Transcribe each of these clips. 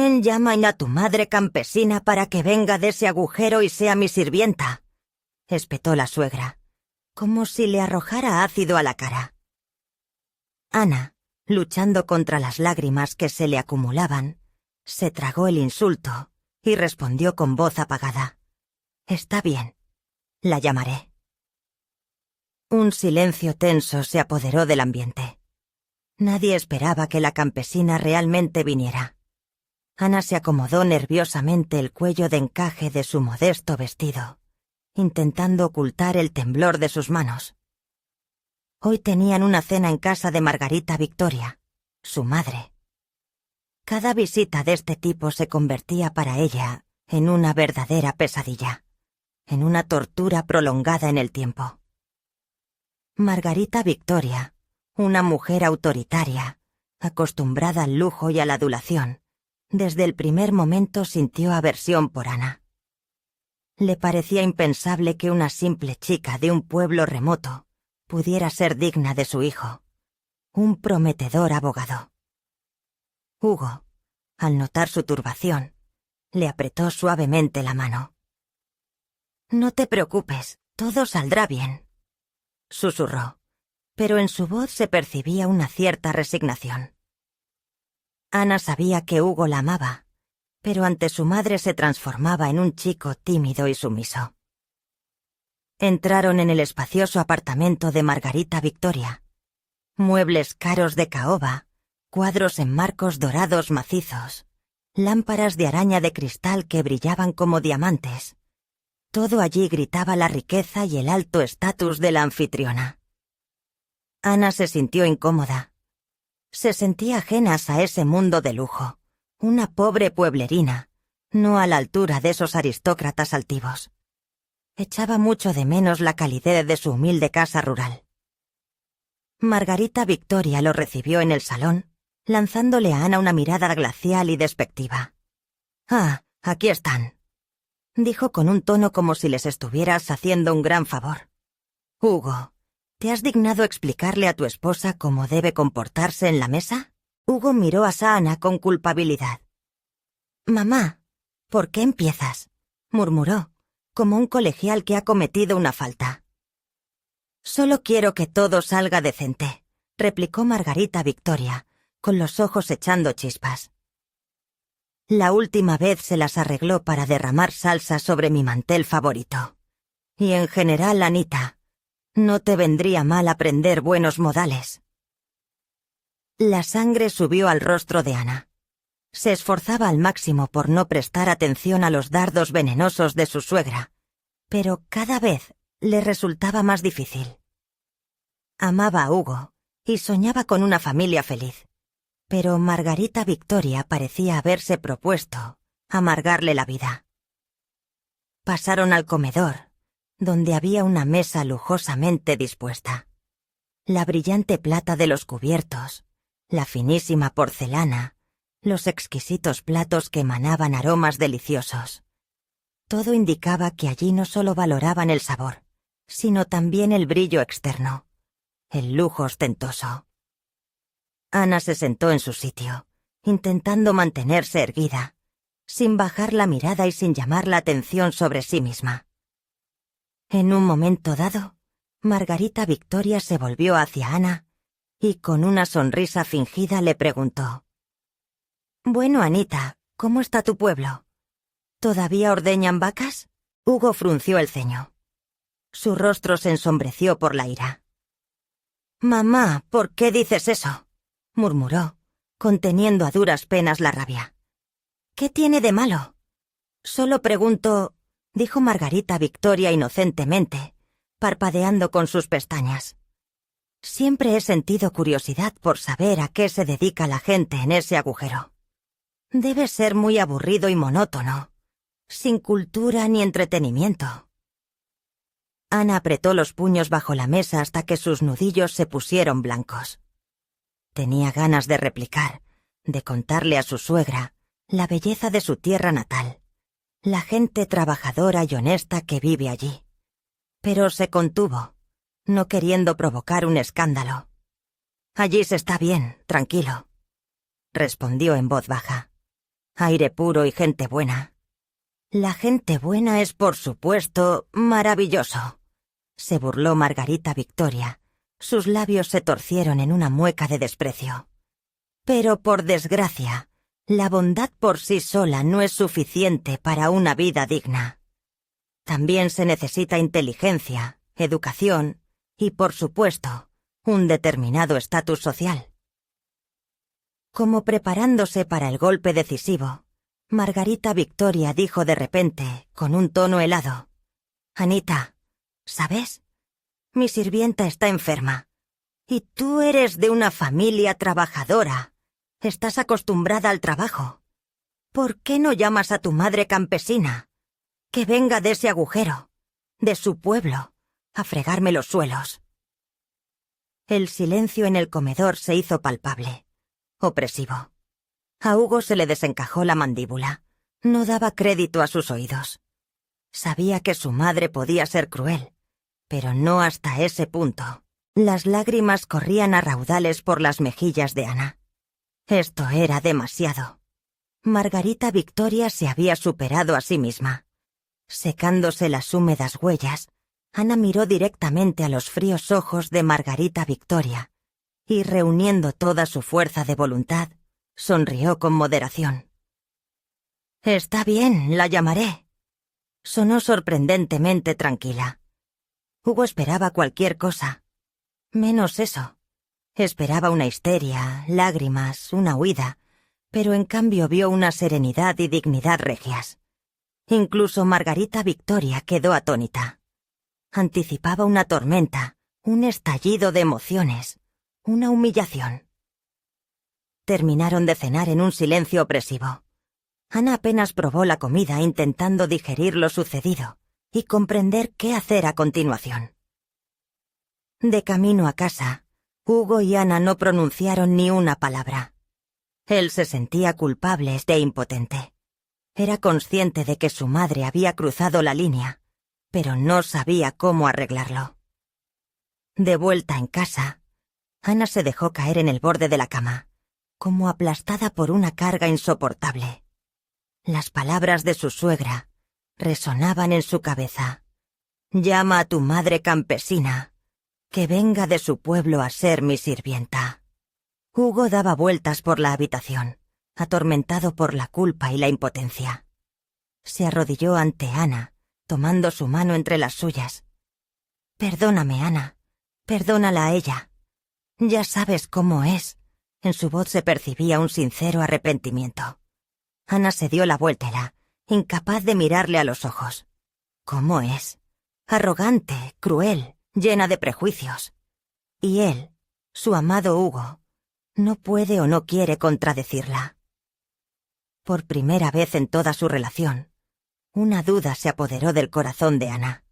Ven, llama a tu madre campesina para que venga de ese agujero y sea mi sirvienta, espetó la suegra, como si le arrojara ácido a la cara. Ana, luchando contra las lágrimas que se le acumulaban, se tragó el insulto y respondió con voz apagada: «Está bien, la llamaré». Un silencio tenso se apoderó del ambiente. Nadie esperaba que la campesina realmente viniera. Ana se acomodó nerviosamente el cuello de encaje de su modesto vestido, intentando ocultar el temblor de sus manos. Hoy tenían una cena en casa de Margarita Victoria, su madre. Cada visita de este tipo se convertía para ella en una verdadera pesadilla, en una tortura prolongada en el tiempo. Margarita Victoria, una mujer autoritaria, acostumbrada al lujo y a la adulación, desde el primer momento sintió aversión por Ana. Le parecía impensable que una simple chica de un pueblo remoto pudiera ser digna de su hijo, un prometedor abogado. Hugo, al notar su turbación, le apretó suavemente la mano. «No te preocupes, todo saldrá bien», susurró, pero en su voz se percibía una cierta resignación. Ana sabía que Hugo la amaba, pero ante su madre se transformaba en un chico tímido y sumiso. Entraron en el espacioso apartamento de Margarita Victoria. Muebles caros de caoba, cuadros en marcos dorados macizos, lámparas de araña de cristal que brillaban como diamantes. Todo allí gritaba la riqueza y el alto estatus de la anfitriona. Ana se sintió incómoda. Se sentía ajena a ese mundo de lujo, una pobre pueblerina, no a la altura de esos aristócratas altivos. Echaba mucho de menos la calidez de su humilde casa rural. Margarita Victoria lo recibió en el salón, lanzándole a Ana una mirada glacial y despectiva. «Ah, aquí están», dijo con un tono como si les estuvieras haciendo un gran favor. «Hugo, ¿te has dignado explicarle a tu esposa cómo debe comportarse en la mesa?» Hugo miró a Ana con culpabilidad. «Mamá, ¿por qué empiezas?», murmuró, como un colegial que ha cometido una falta. «Solo quiero que todo salga decente», replicó Margarita Victoria, con los ojos echando chispas. «La última vez se las arregló para derramar salsa sobre mi mantel favorito. Y en general, Anita, no te vendría mal aprender buenos modales». La sangre subió al rostro de Ana. Se esforzaba al máximo por no prestar atención a los dardos venenosos de su suegra, pero cada vez le resultaba más difícil. Amaba a Hugo y soñaba con una familia feliz, pero Margarita Victoria parecía haberse propuesto amargarle la vida. Pasaron al comedor, donde había una mesa lujosamente dispuesta. La brillante plata de los cubiertos, la finísima porcelana, los exquisitos platos que emanaban aromas deliciosos. Todo indicaba que allí no solo valoraban el sabor, sino también el brillo externo, el lujo ostentoso. Ana se sentó en su sitio, intentando mantenerse erguida, sin bajar la mirada y sin llamar la atención sobre sí misma. En un momento dado, Margarita Victoria se volvió hacia Ana y con una sonrisa fingida le preguntó: «Bueno, Anita, ¿cómo está tu pueblo? ¿Todavía ordeñan vacas?» Hugo frunció el ceño. Su rostro se ensombreció por la ira. «Mamá, ¿por qué dices eso?», murmuró, conteniendo a duras penas la rabia. «¿Qué tiene de malo?». «Solo pregunto», dijo Margarita Victoria inocentemente, parpadeando con sus pestañas. «Siempre he sentido curiosidad por saber a qué se dedica la gente en ese agujero. Debe ser muy aburrido y monótono, sin cultura ni entretenimiento». Ana apretó los puños bajo la mesa hasta que sus nudillos se pusieron blancos. Tenía ganas de replicar, de contarle a su suegra la belleza de su tierra natal, la gente trabajadora y honesta que vive allí. Pero se contuvo, no queriendo provocar un escándalo. «Allí se está bien, tranquilo», respondió en voz baja. Aire puro y gente buena. La gente buena es, por supuesto, maravilloso. Se burló Margarita Victoria. Sus labios se torcieron en una mueca de desprecio. Pero, por desgracia, la bondad por sí sola no es suficiente para una vida digna. También se necesita inteligencia, educación y, por supuesto, un determinado estatus social. Como preparándose para el golpe decisivo, Margarita Victoria dijo de repente, con un tono helado: «Anita, ¿sabes? Mi sirvienta está enferma. Y tú eres de una familia trabajadora. Estás acostumbrada al trabajo. ¿Por qué no llamas a tu madre campesina? Que venga de ese agujero, de su pueblo, a fregarme los suelos». El silencio en el comedor se hizo palpable, opresivo. A Hugo se le desencajó la mandíbula. No daba crédito a sus oídos. Sabía que su madre podía ser cruel, pero no hasta ese punto. Las lágrimas corrían a raudales por las mejillas de Ana. Esto era demasiado. Margarita Victoria se había superado a sí misma. Secándose las húmedas huellas, Ana miró directamente a los fríos ojos de Margarita Victoria y, reuniendo toda su fuerza de voluntad, sonrió con moderación. «Está bien, la llamaré». Sonó sorprendentemente tranquila. Hugo esperaba cualquier cosa. Menos eso. Esperaba una histeria, lágrimas, una huida, pero en cambio vio una serenidad y dignidad regias. Incluso Margarita Victoria quedó atónita. Anticipaba una tormenta, un estallido de emociones, una humillación. Terminaron de cenar en un silencio opresivo. Ana apenas probó la comida intentando digerir lo sucedido y comprender qué hacer a continuación. De camino a casa, Hugo y Ana no pronunciaron ni una palabra. Él se sentía culpable e impotente. Era consciente de que su madre había cruzado la línea, pero no sabía cómo arreglarlo. De vuelta en casa, Ana se dejó caer en el borde de la cama, como aplastada por una carga insoportable. Las palabras de su suegra resonaban en su cabeza. «Llama a tu madre campesina, que venga de su pueblo a ser mi sirvienta». Hugo daba vueltas por la habitación, atormentado por la culpa y la impotencia. Se arrodilló ante Ana, tomando su mano entre las suyas. «Perdóname, Ana. Perdónala a ella. Ya sabes cómo es». En su voz se percibía un sincero arrepentimiento. Ana se dio la vuelta, incapaz de mirarle a los ojos. ¿Cómo es? Arrogante, cruel, llena de prejuicios. Y él, su amado Hugo, no puede o no quiere contradecirla. Por primera vez en toda su relación, una duda se apoderó del corazón de Ana.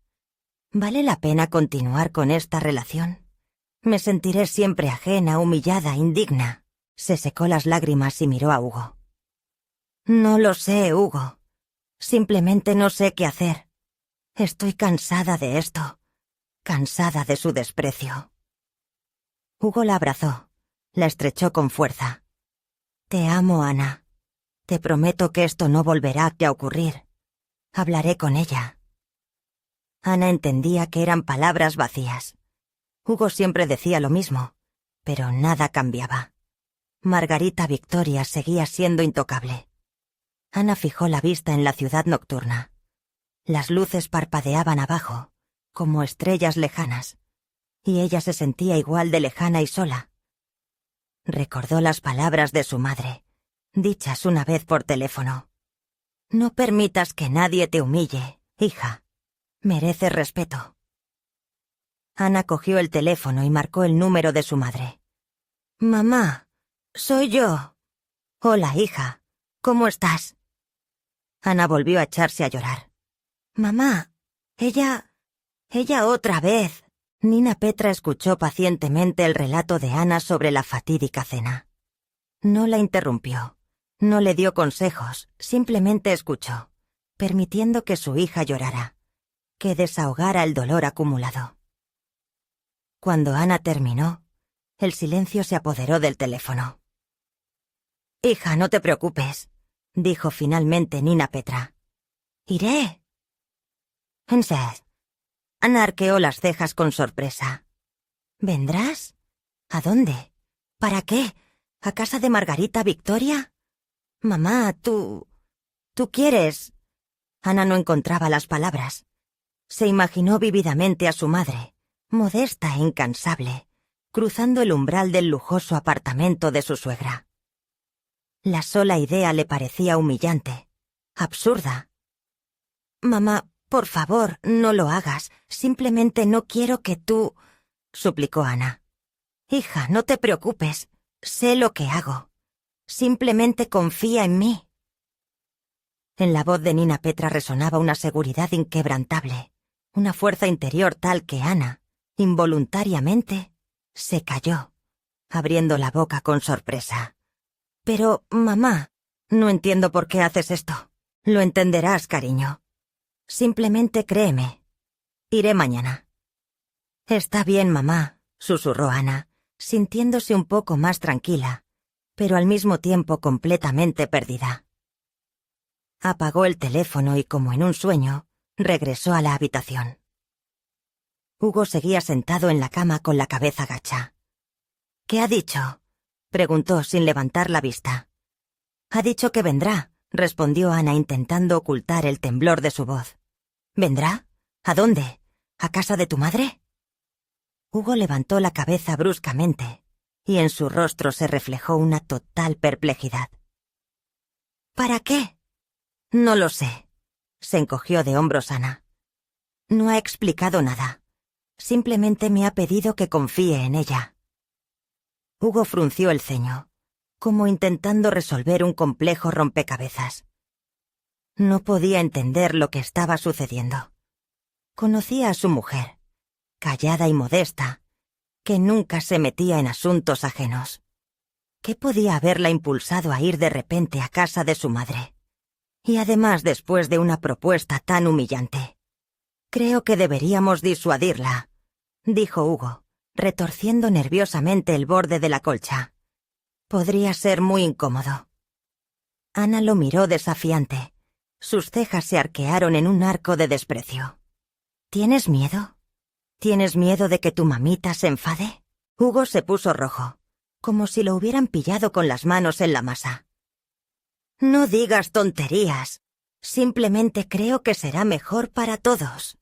¿Vale la pena continuar con esta relación? Me sentiré siempre ajena, humillada, indigna. Se secó las lágrimas y miró a Hugo. «No lo sé, Hugo. Simplemente no sé qué hacer. Estoy cansada de esto, cansada de su desprecio». Hugo la abrazó, la estrechó con fuerza. «Te amo, Ana. Te prometo que esto no volverá a ocurrir. Hablaré con ella». Ana entendía que eran palabras vacías. Hugo siempre decía lo mismo, pero nada cambiaba. Margarita Victoria seguía siendo intocable. Ana fijó la vista en la ciudad nocturna. Las luces parpadeaban abajo, como estrellas lejanas, y ella se sentía igual de lejana y sola. Recordó las palabras de su madre, dichas una vez por teléfono. «No permitas que nadie te humille, hija. Mereces respeto». Ana cogió el teléfono y marcó el número de su madre. «Mamá, soy yo». «Hola, hija. ¿Cómo estás?» Ana volvió a echarse a llorar. «Mamá, ella otra vez». Nina Petra escuchó pacientemente el relato de Ana sobre la fatídica cena. No la interrumpió, no le dio consejos, simplemente escuchó, permitiendo que su hija llorara, que desahogara el dolor acumulado. Cuando Ana terminó, el silencio se apoderó del teléfono. «Hija, no te preocupes. dijo finalmente Nina Petra. «Iré». «Ensed». Ana arqueó las cejas con sorpresa. «¿Vendrás? ¿A dónde? ¿Para qué? ¿A casa de Margarita Victoria? Mamá, ¿tú quieres...?» Ana no encontraba las palabras. Se imaginó vívidamente a su madre, modesta e incansable, cruzando el umbral del lujoso apartamento de su suegra. La sola idea le parecía humillante, absurda. «Mamá, por favor, no lo hagas. Simplemente no quiero que tú...», suplicó Ana. «Hija, no te preocupes. Sé lo que hago. Simplemente confía en mí». En la voz de Nina Petra resonaba una seguridad inquebrantable, una fuerza interior tal que Ana, involuntariamente, se calló, abriendo la boca con sorpresa. «Pero, mamá, no entiendo por qué haces esto. Lo entenderás, cariño. Simplemente créeme. Iré mañana». «Está bien, mamá», susurró Ana, sintiéndose un poco más tranquila, pero al mismo tiempo completamente perdida. Apagó el teléfono y, como en un sueño, regresó a la habitación. Hugo seguía sentado en la cama con la cabeza gacha. «¿Qué ha dicho?», preguntó sin levantar la vista. «Ha dicho que vendrá», respondió Ana intentando ocultar el temblor de su voz. «¿Vendrá? ¿A dónde? ¿A casa de tu madre?». Hugo levantó la cabeza bruscamente, y en su rostro se reflejó una total perplejidad. «¿Para qué?». «No lo sé», se encogió de hombros Ana. «No ha explicado nada. Simplemente me ha pedido que confíe en ella». Hugo frunció el ceño, como intentando resolver un complejo rompecabezas. No podía entender lo que estaba sucediendo. Conocía a su mujer, callada y modesta, que nunca se metía en asuntos ajenos. ¿Qué podía haberla impulsado a ir de repente a casa de su madre? Y además después de una propuesta tan humillante. «Creo que deberíamos disuadirla», dijo Hugo, retorciendo nerviosamente el borde de la colcha. «Podría ser muy incómodo». Ana lo miró desafiante. Sus cejas se arquearon en un arco de desprecio. «¿Tienes miedo? ¿Tienes miedo de que tu mamita se enfade?». Hugo se puso rojo, como si lo hubieran pillado con las manos en la masa. «No digas tonterías. Simplemente creo que será mejor para todos».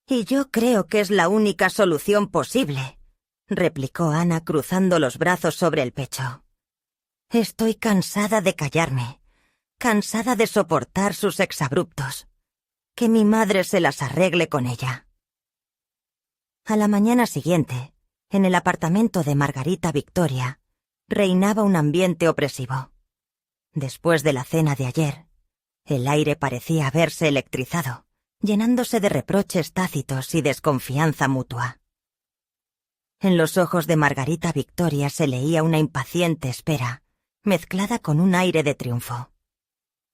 «Y yo creo que es la única solución posible», replicó Ana cruzando los brazos sobre el pecho. «Estoy cansada de callarme, cansada de soportar sus exabruptos. Que mi madre se las arregle con ella». A la mañana siguiente, en el apartamento de Margarita Victoria, reinaba un ambiente opresivo. Después de la cena de ayer, el aire parecía haberse electrizado, llenándose de reproches tácitos y desconfianza mutua. En los ojos de Margarita Victoria se leía una impaciente espera, mezclada con un aire de triunfo.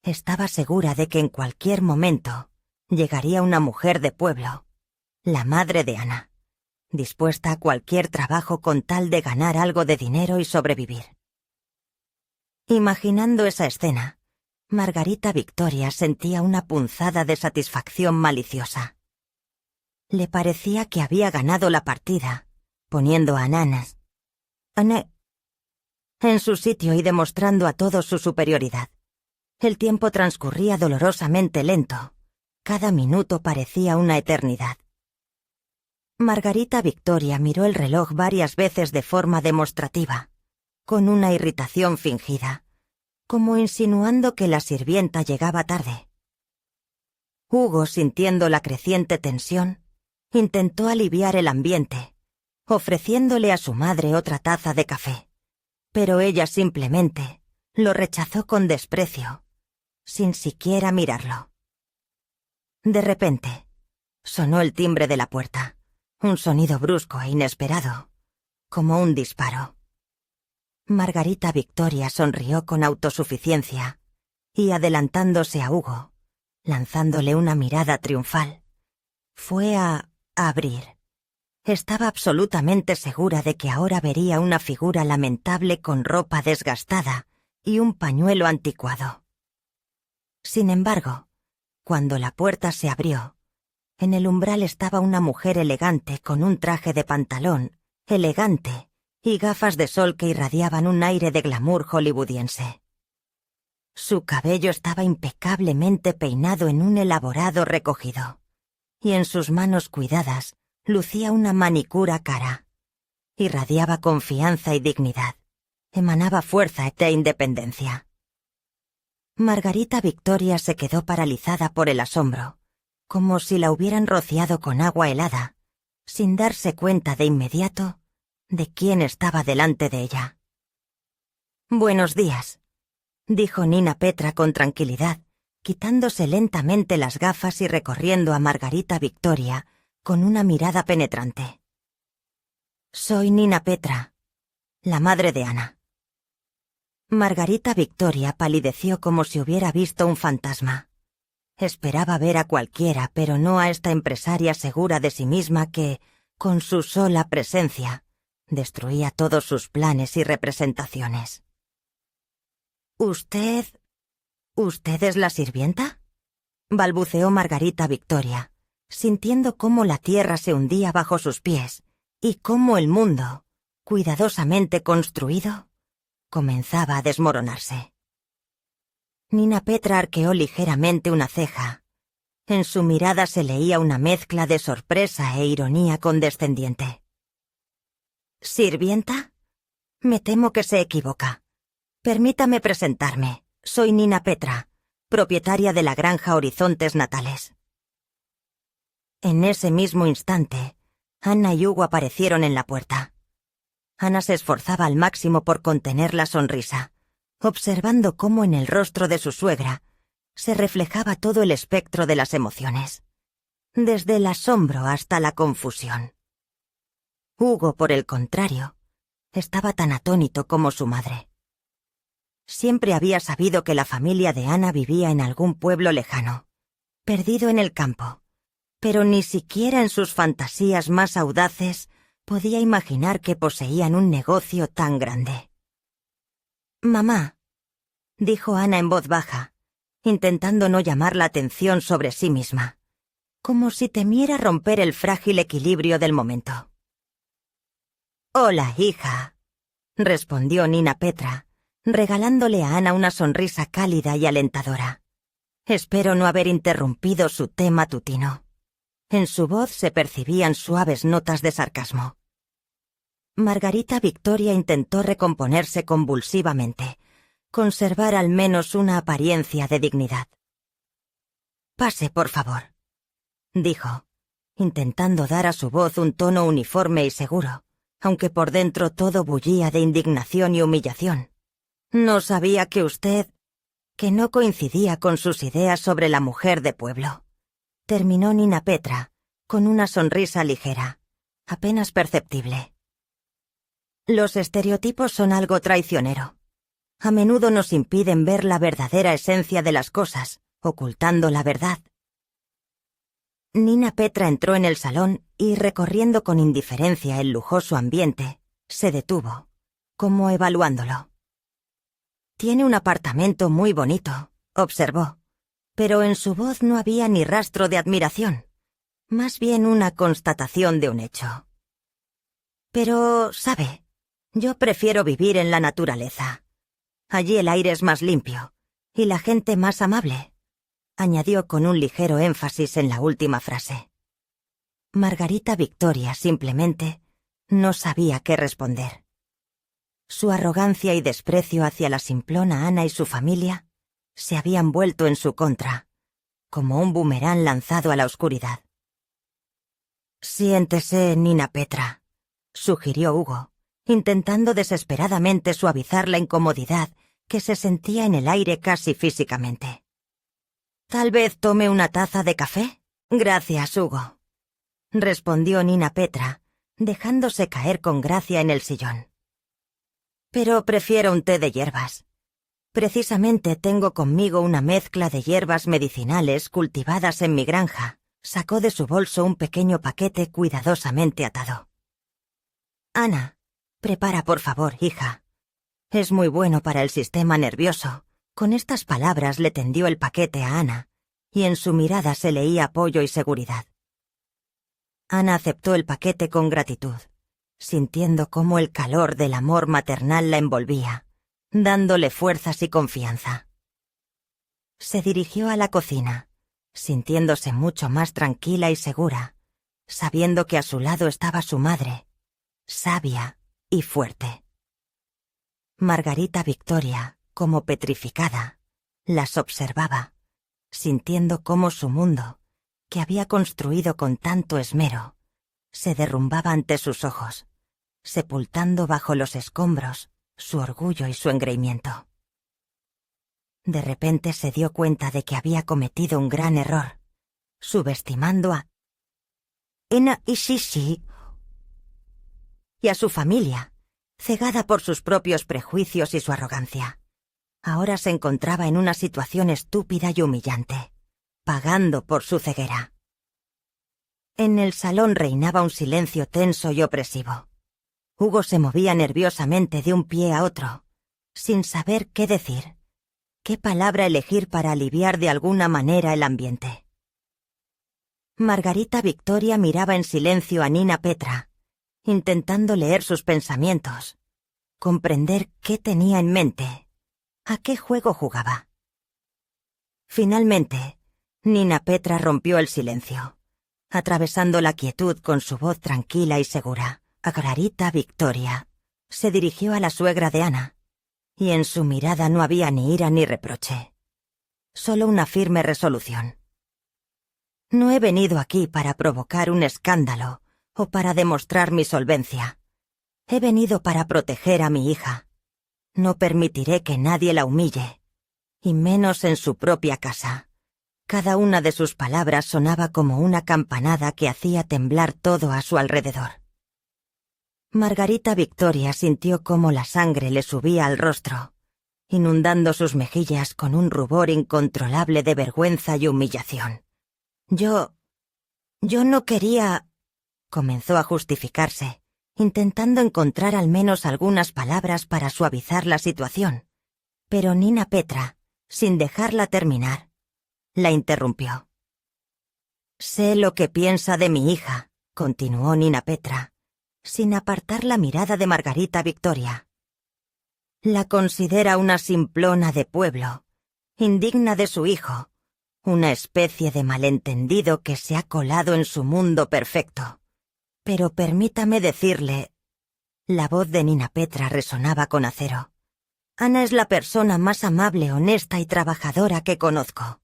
Estaba segura de que en cualquier momento llegaría una mujer de pueblo, la madre de Ana, dispuesta a cualquier trabajo con tal de ganar algo de dinero y sobrevivir. Imaginando esa escena, Margarita Victoria sentía una punzada de satisfacción maliciosa. Le parecía que había ganado la partida, poniendo a Ana en su sitio y demostrando a todos su superioridad. El tiempo transcurría dolorosamente lento. Cada minuto parecía una eternidad. Margarita Victoria miró el reloj varias veces de forma demostrativa, con una irritación fingida, como insinuando que la sirvienta llegaba tarde. Hugo, sintiendo la creciente tensión, intentó aliviar el ambiente, ofreciéndole a su madre otra taza de café, pero ella simplemente lo rechazó con desprecio, sin siquiera mirarlo. De repente, sonó el timbre de la puerta, un sonido brusco e inesperado, como un disparo. Margarita Victoria sonrió con autosuficiencia y, adelantándose a Hugo, lanzándole una mirada triunfal, fue a abrir. Estaba absolutamente segura de que ahora vería una figura lamentable con ropa desgastada y un pañuelo anticuado. Sin embargo, cuando la puerta se abrió, en el umbral estaba una mujer elegante con un traje de pantalón, elegante, y gafas de sol que irradiaban un aire de glamour hollywoodiense. Su cabello estaba impecablemente peinado en un elaborado recogido, y en sus manos cuidadas lucía una manicura cara. Irradiaba confianza y dignidad. Emanaba fuerza e independencia. Margarita Victoria se quedó paralizada por el asombro, como si la hubieran rociado con agua helada, sin darse cuenta de inmediato de quién estaba delante de ella. «Buenos días», dijo Nina Petra con tranquilidad, quitándose lentamente las gafas y recorriendo a Margarita Victoria con una mirada penetrante. «Soy Nina Petra, la madre de Ana». Margarita Victoria palideció como si hubiera visto un fantasma. Esperaba ver a cualquiera, pero no a esta empresaria segura de sí misma que, con su sola presencia, destruía todos sus planes y representaciones. «¿Usted es la sirvienta?», balbuceó Margarita Victoria, sintiendo cómo la tierra se hundía bajo sus pies y cómo el mundo, cuidadosamente construido, comenzaba a desmoronarse. Nina Petra arqueó ligeramente una ceja. En su mirada se leía una mezcla de sorpresa e ironía condescendiente. «¿Sirvienta? Me temo que se equivoca. Permítame presentarme. Soy Nina Petra, propietaria de la granja Horizontes Natales». En ese mismo instante, Ana y Hugo aparecieron en la puerta. Ana se esforzaba al máximo por contener la sonrisa, observando cómo en el rostro de su suegra se reflejaba todo el espectro de las emociones, desde el asombro hasta la confusión. Hugo, por el contrario, estaba tan atónito como su madre. Siempre había sabido que la familia de Ana vivía en algún pueblo lejano, perdido en el campo, pero ni siquiera en sus fantasías más audaces podía imaginar que poseían un negocio tan grande. «Mamá», dijo Ana en voz baja, intentando no llamar la atención sobre sí misma, como si temiera romper el frágil equilibrio del momento. «Hola, hija», respondió Nina Petra, regalándole a Ana una sonrisa cálida y alentadora. Espero no haber interrumpido su té matutino. En su voz se percibían suaves notas de sarcasmo. Margarita Victoria intentó recomponerse convulsivamente, conservar al menos una apariencia de dignidad. «Pase, por favor», dijo, intentando dar a su voz un tono uniforme y seguro, aunque por dentro todo bullía de indignación y humillación. «No sabía que usted...» que no coincidía con sus ideas sobre la mujer de pueblo. Terminó Nina Petra, con una sonrisa ligera, apenas perceptible. Los estereotipos son algo traicionero. A menudo nos impiden ver la verdadera esencia de las cosas, ocultando la verdad. Nina Petra entró en el salón y, recorriendo con indiferencia el lujoso ambiente, se detuvo, como evaluándolo. «Tiene un apartamento muy bonito», observó, pero en su voz no había ni rastro de admiración, más bien una constatación de un hecho. «Pero, ¿sabe? Yo prefiero vivir en la naturaleza. Allí el aire es más limpio y la gente más amable», añadió con un ligero énfasis en la última frase. Margarita Victoria simplemente no sabía qué responder. Su arrogancia y desprecio hacia la simplona Ana y su familia se habían vuelto en su contra, como un bumerán lanzado a la oscuridad. «Siéntese, Nina Petra», sugirió Hugo, intentando desesperadamente suavizar la incomodidad que se sentía en el aire casi físicamente. «¿Tal vez tome una taza de café?» «Gracias, Hugo», respondió Nina Petra, dejándose caer con gracia en el sillón. «Pero prefiero un té de hierbas. Precisamente tengo conmigo una mezcla de hierbas medicinales cultivadas en mi granja». Sacó de su bolso un pequeño paquete cuidadosamente atado. «Ana, prepara por favor, hija. Es muy bueno para el sistema nervioso Con estas palabras le tendió el paquete a Ana, y en su mirada se leía apoyo y seguridad. Ana aceptó el paquete con gratitud, sintiendo cómo el calor del amor maternal la envolvía, dándole fuerzas y confianza. Se dirigió a la cocina, sintiéndose mucho más tranquila y segura, sabiendo que a su lado estaba su madre, sabia y fuerte. Margarita Victoria, como petrificada, las observaba, sintiendo cómo su mundo, que había construido con tanto esmero, se derrumbaba ante sus ojos, sepultando bajo los escombros su orgullo y su engreimiento. De repente se dio cuenta de que había cometido un gran error, subestimando a Ena y Shishi y a su familia, cegada por sus propios prejuicios y su arrogancia. Ahora se encontraba en una situación estúpida y humillante, pagando por su ceguera. En el salón reinaba un silencio tenso y opresivo. Hugo se movía nerviosamente de un pie a otro, sin saber qué decir, qué palabra elegir para aliviar de alguna manera el ambiente. Margarita Victoria miraba en silencio a Nina Petra, intentando leer sus pensamientos, comprender qué tenía en mente, a qué juego jugaba. Finalmente, Nina Petra rompió el silencio, atravesando la quietud con su voz tranquila y segura. Margarita Victoria se dirigió a la suegra de Ana, y en su mirada no había ni ira ni reproche, solo una firme resolución. No he venido aquí para provocar un escándalo o para demostrar mi solvencia. He venido para proteger a mi hija. No permitiré que nadie la humille, y menos en su propia casa. Cada una de sus palabras sonaba como una campanada que hacía temblar todo a su alrededor. Margarita Victoria sintió cómo la sangre le subía al rostro, inundando sus mejillas con un rubor incontrolable de vergüenza y humillación. Yo no quería... Comenzó a justificarse, intentando encontrar al menos algunas palabras para suavizar la situación. Pero Nina Petra, sin dejarla terminar, la interrumpió. «Sé lo que piensa de mi hija», continuó Nina Petra, sin apartar la mirada de Margarita Victoria. «La considera una simplona de pueblo, indigna de su hijo, una especie de malentendido que se ha colado en su mundo perfecto. Pero permítame decirle...» La voz de Nina Petra resonaba con acero. «Ana es la persona más amable, honesta y trabajadora que conozco.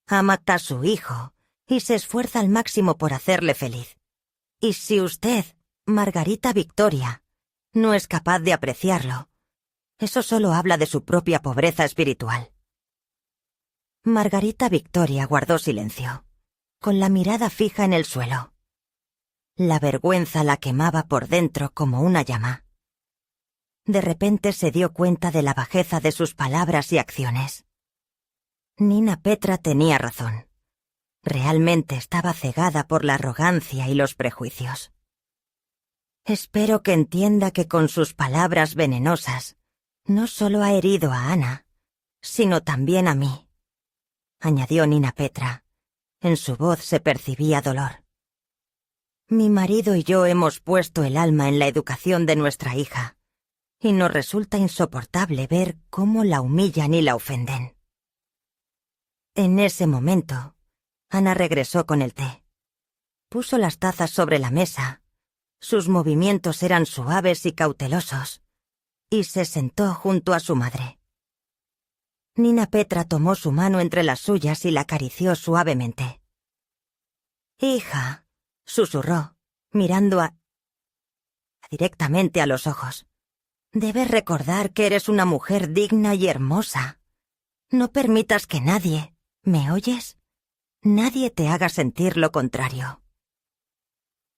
Ama a su hijo y se esfuerza al máximo por hacerle feliz. Y si usted, Margarita Victoria, no es capaz de apreciarlo, eso solo habla de su propia pobreza espiritual». Margarita Victoria guardó silencio, con la mirada fija en el suelo. La vergüenza la quemaba por dentro como una llama. De repente se dio cuenta de la bajeza de sus palabras y acciones. Nina Petra tenía razón. Realmente estaba cegada por la arrogancia y los prejuicios. «Espero que entienda que con sus palabras venenosas no solo ha herido a Ana, sino también a mí», añadió Nina Petra. En su voz se percibía dolor. «Mi marido y yo hemos puesto el alma en la educación de nuestra hija, y nos resulta insoportable ver cómo la humillan y la ofenden». En ese momento, Ana regresó con el té. Puso las tazas sobre la mesa. Sus movimientos eran suaves y cautelosos, y se sentó junto a su madre. Nina Petra tomó su mano entre las suyas y la acarició suavemente. «Hija», susurró, mirando directamente a los ojos, «debes recordar que eres una mujer digna y hermosa. No permitas que nadie, ¿me oyes?, nadie te haga sentir lo contrario».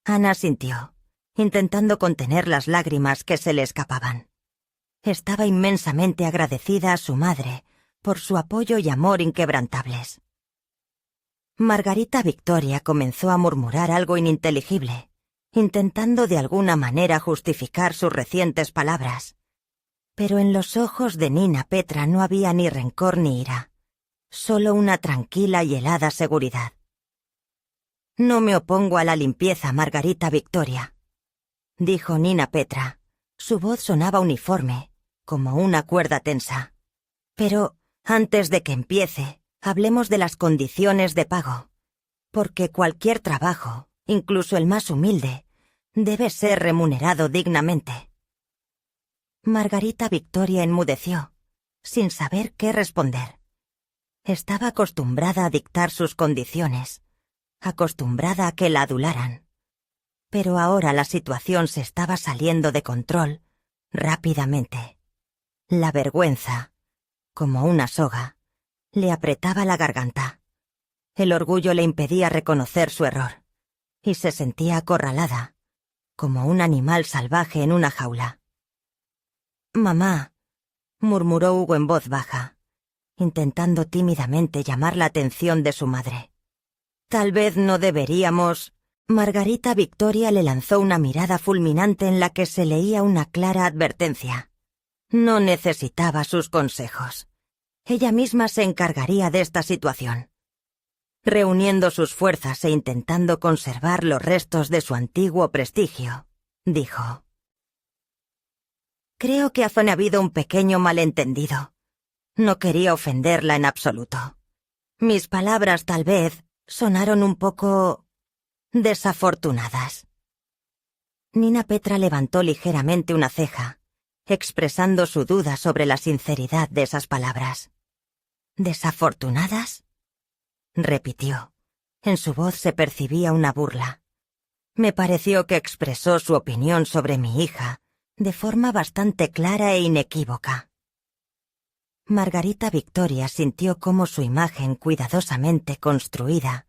Ana asintió, intentando contener las lágrimas que se le escapaban. Estaba inmensamente agradecida a su madre por su apoyo y amor inquebrantables. Margarita Victoria comenzó a murmurar algo ininteligible, intentando de alguna manera justificar sus recientes palabras. Pero en los ojos de Nina Petra no había ni rencor ni ira, solo una tranquila y helada seguridad. «No me opongo a la limpieza, Margarita Victoria», dijo Nina Petra. Su voz sonaba uniforme, como una cuerda tensa. «Pero, antes de que empiece, hablemos de las condiciones de pago, porque cualquier trabajo, incluso el más humilde, debe ser remunerado dignamente». Margarita Victoria enmudeció, sin saber qué responder. Estaba acostumbrada a dictar sus condiciones, acostumbrada a que la adularan. Pero ahora la situación se estaba saliendo de control, rápidamente. La vergüenza, como una soga, le apretaba la garganta. El orgullo le impedía reconocer su error, y se sentía acorralada, como un animal salvaje en una jaula. «Mamá», murmuró Hugo en voz baja, intentando tímidamente llamar la atención de su madre. «Tal vez no deberíamos...» Margarita Victoria le lanzó una mirada fulminante en la que se leía una clara advertencia. No necesitaba sus consejos. Ella misma se encargaría de esta situación. Reuniendo sus fuerzas e intentando conservar los restos de su antiguo prestigio, dijo: «Creo que ha habido un pequeño malentendido. No quería ofenderla en absoluto. Mis palabras tal vez sonaron un poco desafortunadas». Nina Petra levantó ligeramente una ceja, expresando su duda sobre la sinceridad de esas palabras. «¿Desafortunadas?», repitió. En su voz se percibía una burla. Me pareció que expresó su opinión sobre mi hija de forma bastante clara e inequívoca. Margarita Victoria sintió cómo su imagen cuidadosamente construida,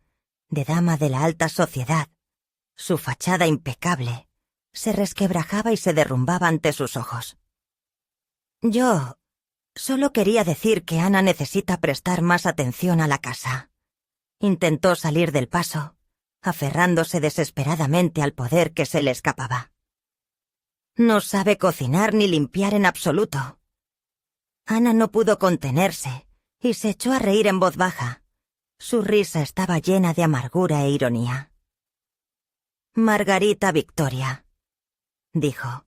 de dama de la alta sociedad, su fachada impecable, se resquebrajaba y se derrumbaba ante sus ojos. «Yo solo quería decir que Ana necesita prestar más atención a la casa». Intentó salir del paso, aferrándose desesperadamente al poder que se le escapaba. «No sabe cocinar ni limpiar en absoluto». Ana no pudo contenerse y se echó a reír en voz baja. Su risa estaba llena de amargura e ironía. «Margarita Victoria», dijo.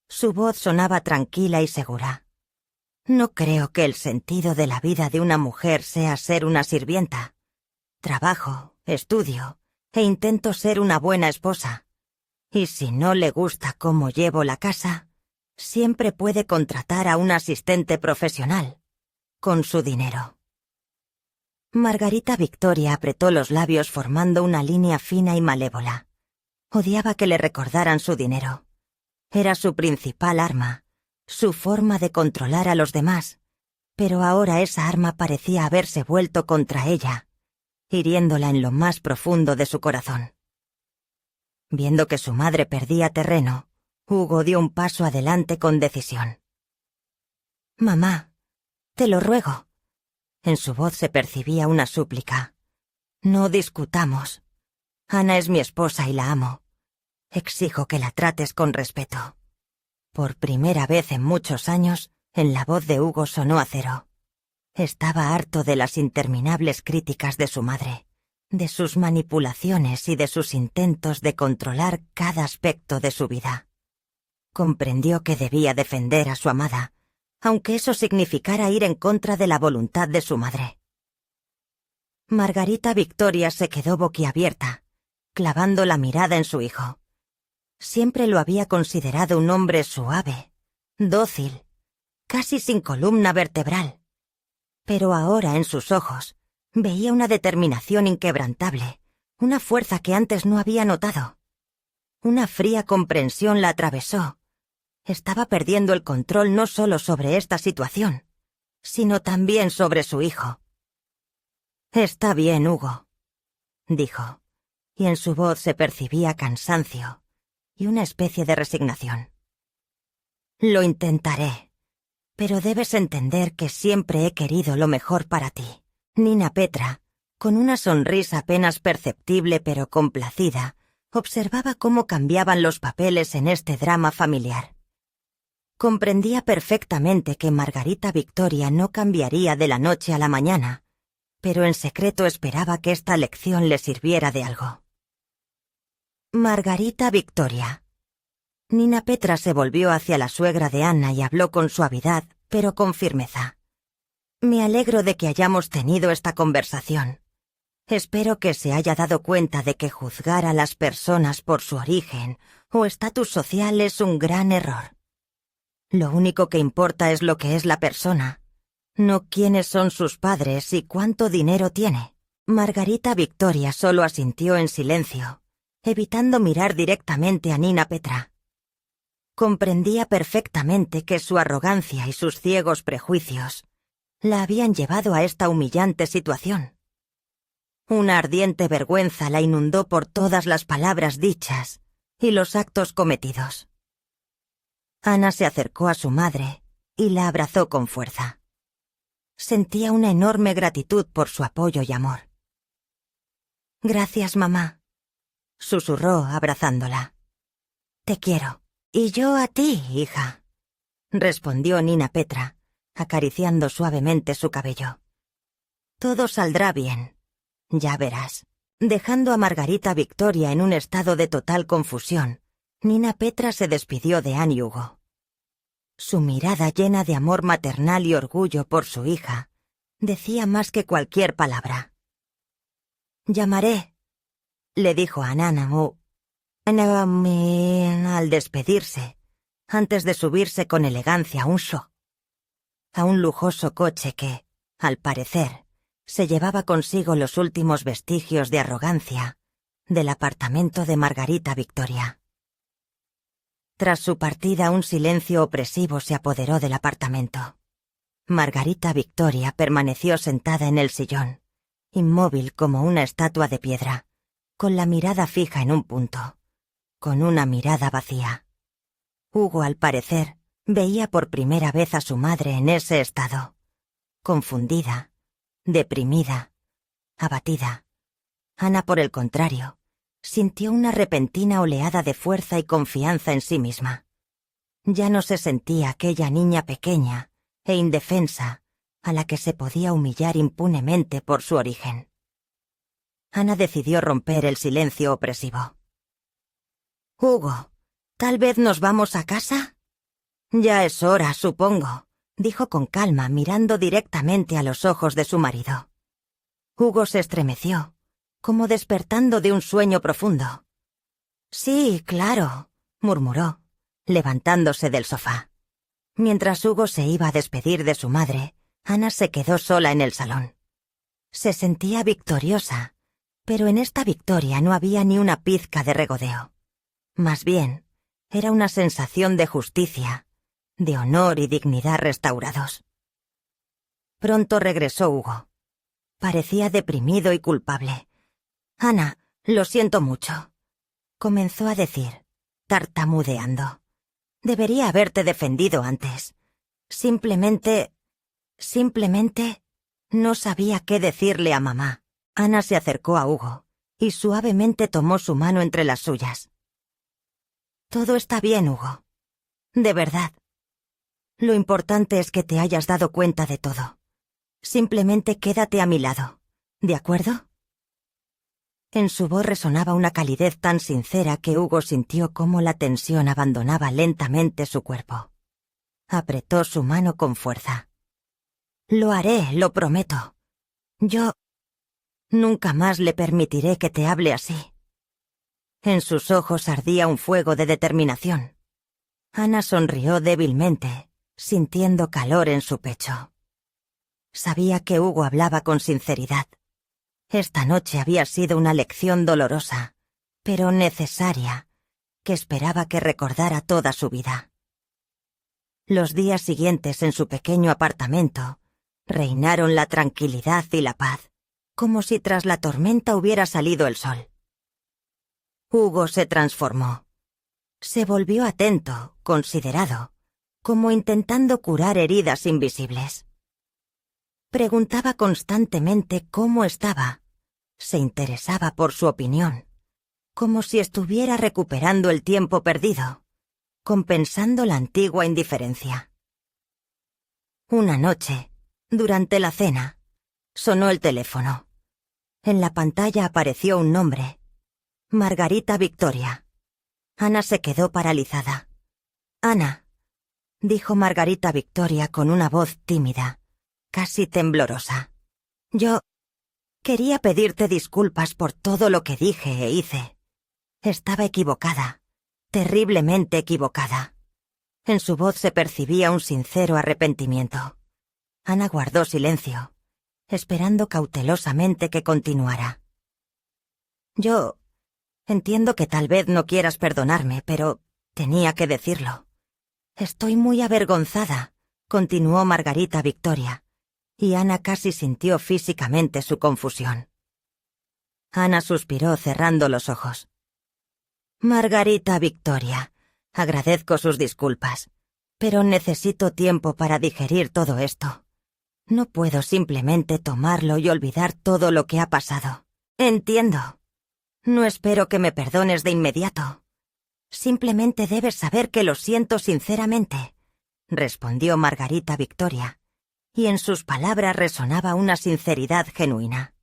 Su voz sonaba tranquila y segura. «No creo que el sentido de la vida de una mujer sea ser una sirvienta. Trabajo, estudio e intento ser una buena esposa. Y si no le gusta cómo llevo la casa, siempre puede contratar a un asistente profesional, con su dinero». Margarita Victoria apretó los labios formando una línea fina y malévola. Odiaba que le recordaran su dinero. Era su principal arma, su forma de controlar a los demás, pero ahora esa arma parecía haberse vuelto contra ella, hiriéndola en lo más profundo de su corazón. Viendo que su madre perdía terreno, Hugo dio un paso adelante con decisión. «Mamá, te lo ruego». En su voz se percibía una súplica. «No discutamos. Ana es mi esposa y la amo. Exijo que la trates con respeto». Por primera vez en muchos años, en la voz de Hugo sonó acero. Estaba harto de las interminables críticas de su madre, de sus manipulaciones y de sus intentos de controlar cada aspecto de su vida. Comprendió que debía defender a su amada, aunque eso significara ir en contra de la voluntad de su madre. Margarita Victoria se quedó boquiabierta, clavando la mirada en su hijo. Siempre lo había considerado un hombre suave, dócil, casi sin columna vertebral. Pero ahora en sus ojos veía una determinación inquebrantable, una fuerza que antes no había notado. Una fría comprensión la atravesó. Estaba perdiendo el control no solo sobre esta situación, sino también sobre su hijo. «Está bien, Hugo», dijo, y en su voz se percibía cansancio y una especie de resignación. «Lo intentaré, pero debes entender que siempre he querido lo mejor para ti». Nina Petra, con una sonrisa apenas perceptible pero complacida, observaba cómo cambiaban los papeles en este drama familiar. Comprendía perfectamente que Margarita Victoria no cambiaría de la noche a la mañana, pero en secreto esperaba que esta lección le sirviera de algo. Margarita Victoria. Nina Petra se volvió hacia la suegra de Anna y habló con suavidad, pero con firmeza. Me alegro de que hayamos tenido esta conversación. Espero que se haya dado cuenta de que juzgar a las personas por su origen o estatus social es un gran error. Lo único que importa es lo que es la persona, no quiénes son sus padres y cuánto dinero tiene. Margarita Victoria solo asintió en silencio, evitando mirar directamente a Nina Petra. Comprendía perfectamente que su arrogancia y sus ciegos prejuicios la habían llevado a esta humillante situación. Una ardiente vergüenza la inundó por todas las palabras dichas y los actos cometidos. Anna se acercó a su madre y la abrazó con fuerza. Sentía una enorme gratitud por su apoyo y amor. «Gracias, mamá», susurró abrazándola. «Te quiero». «Y yo a ti, hija», respondió Nina Petra, acariciando suavemente su cabello. «Todo saldrá bien. Ya verás». Dejando a Margarita Victoria en un estado de total confusión, Nina Petra se despidió de Anne y Hugo. Su mirada llena de amor maternal y orgullo por su hija decía más que cualquier palabra. «Llamaré», le dijo a Nana al despedirse, antes de subirse con elegancia a un lujoso coche que, al parecer, se llevaba consigo los últimos vestigios de arrogancia del apartamento de Margarita Victoria. Tras su partida, un silencio opresivo se apoderó del apartamento. Margarita Victoria permaneció sentada en el sillón, inmóvil como una estatua de piedra, con la mirada fija en un punto, con una mirada vacía. Hugo, al parecer, veía por primera vez a su madre en ese estado, confundida, deprimida, abatida. Anna, por el contrario, sintió una repentina oleada de fuerza y confianza en sí misma. Ya no se sentía aquella niña pequeña e indefensa a la que se podía humillar impunemente por su origen. Anna decidió romper el silencio opresivo. «Hugo, ¿tal vez nos vamos a casa?» «Ya es hora, supongo», dijo con calma, mirando directamente a los ojos de su marido. Hugo se estremeció, como despertando de un sueño profundo. «Sí, claro», murmuró, levantándose del sofá. Mientras Hugo se iba a despedir de su madre, Anna se quedó sola en el salón. Se sentía victoriosa, pero en esta victoria no había ni una pizca de regodeo. Más bien, era una sensación de justicia, de honor y dignidad restaurados. Pronto regresó Hugo. Parecía deprimido y culpable. «Anna, lo siento mucho», comenzó a decir, tartamudeando. «Debería haberte defendido antes. Simplemente no sabía qué decirle a mamá». Anna se acercó a Hugo y suavemente tomó su mano entre las suyas. «Todo está bien, Hugo. De verdad. Lo importante es que te hayas dado cuenta de todo. Simplemente quédate a mi lado, ¿de acuerdo?» En su voz resonaba una calidez tan sincera que Hugo sintió cómo la tensión abandonaba lentamente su cuerpo. Apretó su mano con fuerza. «Lo haré, lo prometo. Yo nunca más le permitiré que te hable así». En sus ojos ardía un fuego de determinación. Anna sonrió débilmente, sintiendo calor en su pecho. Sabía que Hugo hablaba con sinceridad. Esta noche había sido una lección dolorosa, pero necesaria, que esperaba que recordara toda su vida. Los días siguientes en su pequeño apartamento reinaron la tranquilidad y la paz, como si tras la tormenta hubiera salido el sol. Hugo se transformó. Se volvió atento, considerado, como intentando curar heridas invisibles. Preguntaba constantemente cómo estaba. Se interesaba por su opinión, como si estuviera recuperando el tiempo perdido, compensando la antigua indiferencia. Una noche, durante la cena, sonó el teléfono. En la pantalla apareció un nombre: Margarita Victoria. Ana se quedó paralizada. «Ana», dijo Margarita Victoria con una voz tímida, casi temblorosa. «Yo quería pedirte disculpas por todo lo que dije e hice. Estaba equivocada, terriblemente equivocada». En su voz se percibía un sincero arrepentimiento. Ana guardó silencio, esperando cautelosamente que continuara. «Yo entiendo que tal vez no quieras perdonarme, pero tenía que decirlo. Estoy muy avergonzada», continuó Margarita Victoria, y Ana casi sintió físicamente su confusión. Ana suspiró cerrando los ojos. «Margarita Victoria, agradezco sus disculpas, pero necesito tiempo para digerir todo esto. No puedo simplemente tomarlo y olvidar todo lo que ha pasado. Entiendo. No espero que me perdones de inmediato. Simplemente debes saber que lo siento sinceramente», respondió Margarita Victoria, y en sus palabras resonaba una sinceridad genuina.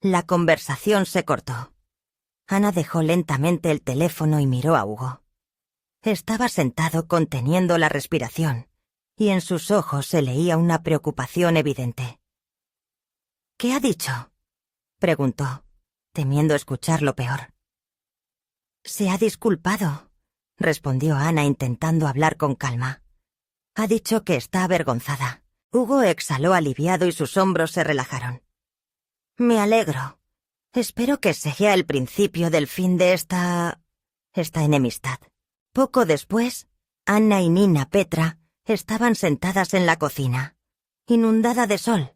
La conversación se cortó. Ana dejó lentamente el teléfono y miró a Hugo. Estaba sentado conteniendo la respiración, y en sus ojos se leía una preocupación evidente. «¿Qué ha dicho?», preguntó, temiendo escuchar lo peor. «Se ha disculpado», respondió Ana intentando hablar con calma. «Ha dicho que está avergonzada». Hugo exhaló aliviado y sus hombros se relajaron. «Me alegro. Espero que sea el principio del fin de esta enemistad». Poco después, Anna y Nina Petra estaban sentadas en la cocina, inundada de sol,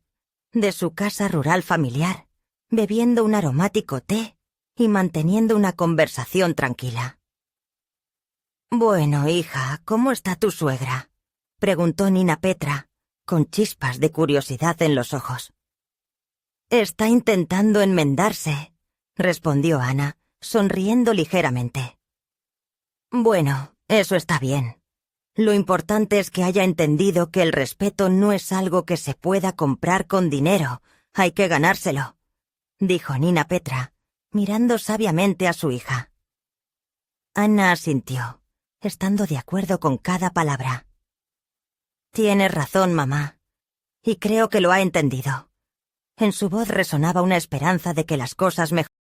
de su casa rural familiar, bebiendo un aromático té y manteniendo una conversación tranquila. «Bueno, hija, ¿cómo está tu suegra?», preguntó Nina Petra, con chispas de curiosidad en los ojos. «Está intentando enmendarse», respondió Ana, sonriendo ligeramente. «Bueno, eso está bien. Lo importante es que haya entendido que el respeto no es algo que se pueda comprar con dinero, hay que ganárselo», dijo Nina Petra, mirando sabiamente a su hija. Ana asintió, estando de acuerdo con cada palabra. «Tienes razón, mamá, y creo que lo ha entendido». En su voz resonaba una esperanza de que las cosas mejorarían.